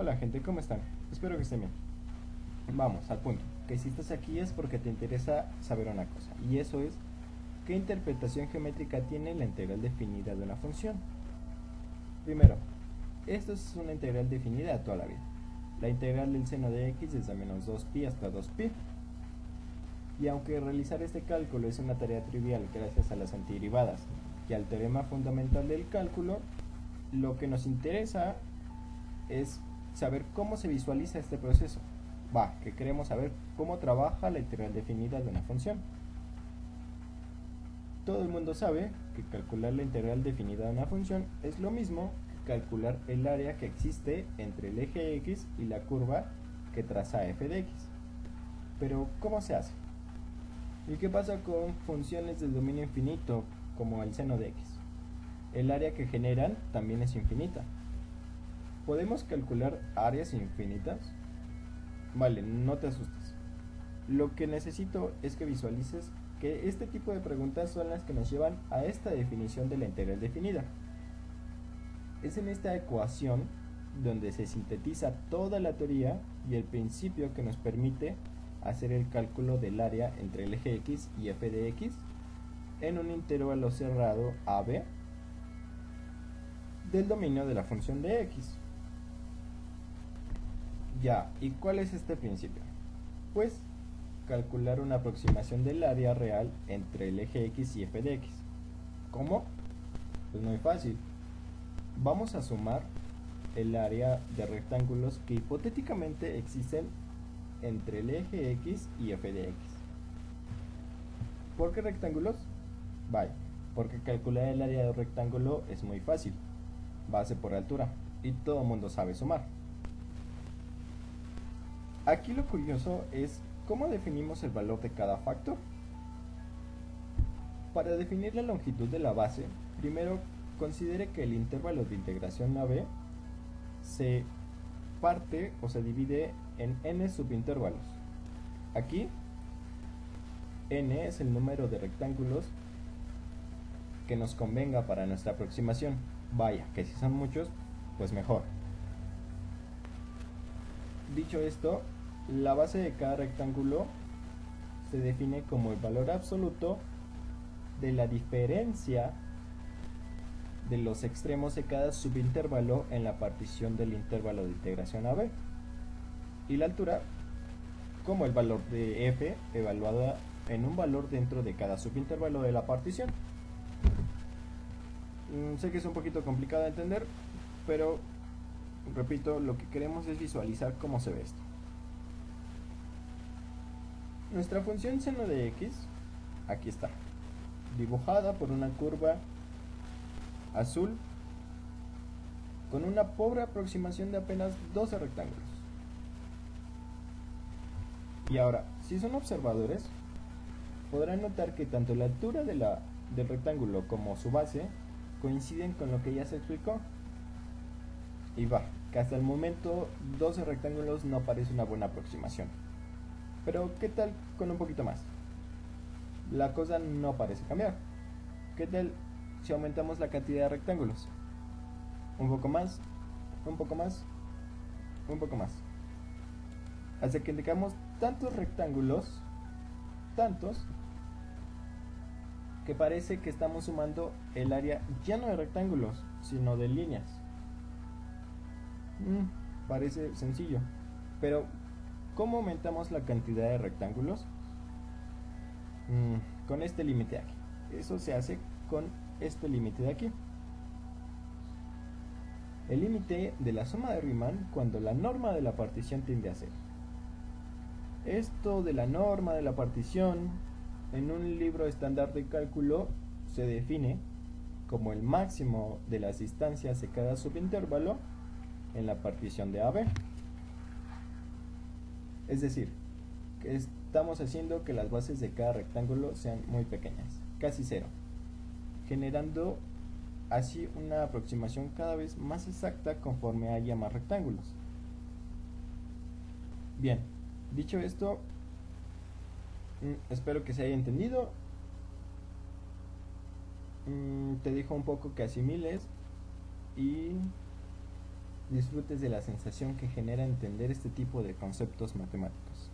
Hola gente, ¿cómo están? Espero que estén bien. Vamos, al punto. Que si estás aquí es porque te interesa saber una cosa, y eso es, ¿qué interpretación geométrica tiene la integral definida de una función? Primero, esto es una integral definida a toda la vida. La integral del seno de x es de menos 2pi hasta 2pi. Y aunque realizar este cálculo es una tarea trivial gracias a las antiderivadas y al teorema fundamental del cálculo, lo que nos interesa es saber cómo se visualiza este proceso. Que queremos saber cómo trabaja la integral definida de una función. Todo el mundo sabe que calcular la integral definida de una función es lo mismo que calcular el área que existe entre el eje x y la curva que traza f de x. Pero, ¿cómo se hace? ¿Y qué pasa con funciones del dominio infinito, como el seno de x? El área que generan también es infinita. ¿Podemos calcular áreas infinitas? Vale, no te asustes. Lo que necesito es que visualices que este tipo de preguntas son las que nos llevan a esta definición de la integral definida. Es en esta ecuación donde se sintetiza toda la teoría y el principio que nos permite hacer el cálculo del área entre el eje x y f de x en un intervalo cerrado AB del dominio de la función de x. ¿Y cuál es este principio? Pues calcular una aproximación del área real entre el eje x y f de x. ¿Cómo? Pues muy fácil. Vamos a sumar el área de rectángulos que hipotéticamente existen entre el eje x y f de x. ¿Por qué rectángulos? Porque calcular el área de un rectángulo es muy fácil. Base por altura. Y todo el mundo sabe sumar. Aquí lo curioso es cómo definimos el valor de cada factor. Para definir la longitud de la base, primero considere que el intervalo de integración AB se parte o se divide en n subintervalos. Aquí, n es el número de rectángulos que nos convenga para nuestra aproximación. Que si son muchos, pues mejor. Dicho esto, la base de cada rectángulo se define como el valor absoluto de la diferencia de los extremos de cada subintervalo en la partición del intervalo de integración AB, y la altura como el valor de f evaluada en un valor dentro de cada subintervalo de la partición. Sé que es un poquito complicado de entender, pero repito, lo que queremos es visualizar cómo se ve esto. Nuestra función seno de x, aquí está, dibujada por una curva azul con una pobre aproximación de apenas 12 rectángulos. Y ahora, si son observadores, podrán notar que tanto la altura del rectángulo como su base coinciden con lo que ya se explicó. Que hasta el momento 12 rectángulos no parece una buena aproximación. Pero ¿qué tal con un poquito más? La cosa no parece cambiar. ¿Qué tal si aumentamos la cantidad de rectángulos? Un poco más, un poco más, un poco más. Hasta que tengamos tantos rectángulos, tantos, que parece que estamos sumando el área ya no de rectángulos, sino de líneas. Parece sencillo, pero ¿cómo aumentamos la cantidad de rectángulos? Con este límite de aquí. Eso se hace con este límite de aquí. El límite de la suma de Riemann cuando la norma de la partición tiende a 0. Esto de la norma de la partición en un libro estándar de cálculo se define como el máximo de las distancias de cada subintervalo en la partición de AB. Es decir, que estamos haciendo que las bases de cada rectángulo sean muy pequeñas, casi 0, generando así una aproximación cada vez más exacta conforme haya más rectángulos. Bien, dicho esto, espero que se haya entendido. Te dejo un poco que asimiles y disfrutes de la sensación que genera entender este tipo de conceptos matemáticos.